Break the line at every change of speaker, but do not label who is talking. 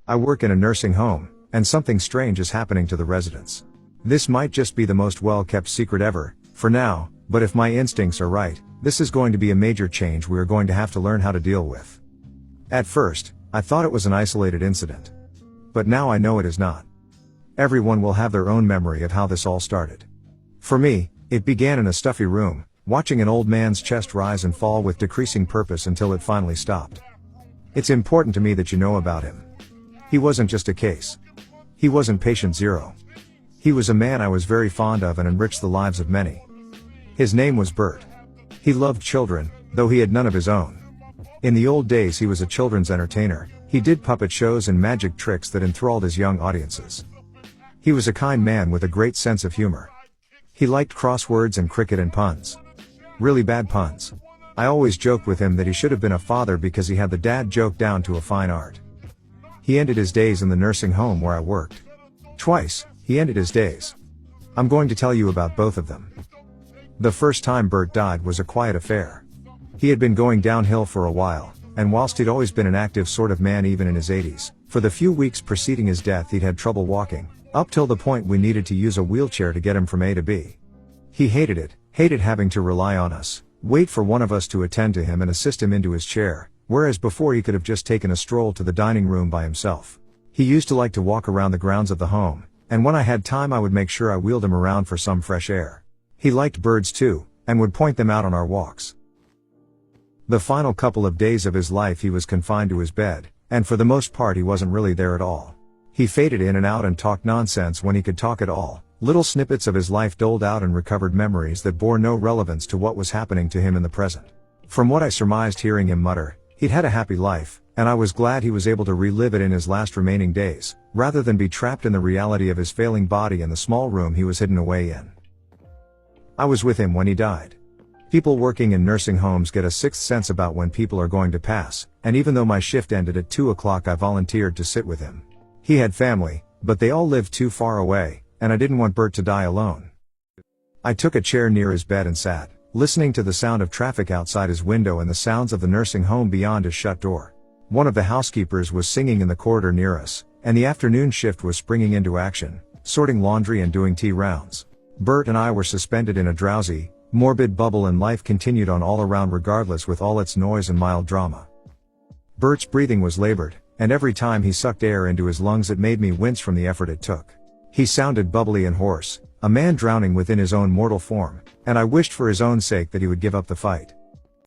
I work in a nursing home, and something strange is happening to the residents. This might just be the most well-kept secret ever, for now, but if my instincts are right, this is going to be a major change we are going to have to learn how to deal with. At first, I thought it was an isolated incident. But now I know it is not. Everyone will have their own memory of how this all started. For me, it began in a stuffy room, watching an old man's chest rise and fall with decreasing purpose until it finally stopped. It's important to me that you know about him. He wasn't just a case. He wasn't patient zero. He was a man I was very fond of and enriched the lives of many. His name was Bert. He loved children, though he had none of his own. In the old days he was a children's entertainer. He did puppet shows and magic tricks that enthralled his young audiences. He was a kind man with a great sense of humor. He liked crosswords and cricket and puns. Really bad puns. I always joked with him that he should have been a father because he had the dad joke down to a fine art. He ended his days in the nursing home where I worked. Twice, he ended his days. I'm going to tell you about both of them. The first time Bert died was a quiet affair. He had been going downhill for a while, and whilst he'd always been an active sort of man even in his 80s, for the few weeks preceding his death he'd had trouble walking, up till the point we needed to use a wheelchair to get him from A to B. He hated it, hated having to rely on us, wait for one of us to attend to him and assist him into his chair, whereas before he could have just taken a stroll to the dining room by himself. He used to like to walk around the grounds of the home, and when I had time I would make sure I wheeled him around for some fresh air. He liked birds too, and would point them out on our walks. The final couple of days of his life he was confined to his bed, and for the most part he wasn't really there at all. He faded in and out and talked nonsense when he could talk at all, little snippets of his life doled out and recovered memories that bore no relevance to what was happening to him in the present. From what I surmised hearing him mutter, he'd had a happy life, and I was glad he was able to relive it in his last remaining days, rather than be trapped in the reality of his failing body in the small room he was hidden away in. I was with him when he died. People working in nursing homes get a sixth sense about when people are going to pass, and even though my shift ended at 2 o'clock I volunteered to sit with him. He had family, but they all lived too far away, and I didn't want Bert to die alone. I took a chair near his bed and sat, listening to the sound of traffic outside his window and the sounds of the nursing home beyond his shut door. One of the housekeepers was singing in the corridor near us, and the afternoon shift was springing into action, sorting laundry and doing tea rounds. Bert and I were suspended in a drowsy, morbid bubble and life continued on all around regardless with all its noise and mild drama. Bert's breathing was labored, and every time he sucked air into his lungs it made me wince from the effort it took. He sounded bubbly and hoarse, a man drowning within his own mortal form, and I wished for his own sake that he would give up the fight.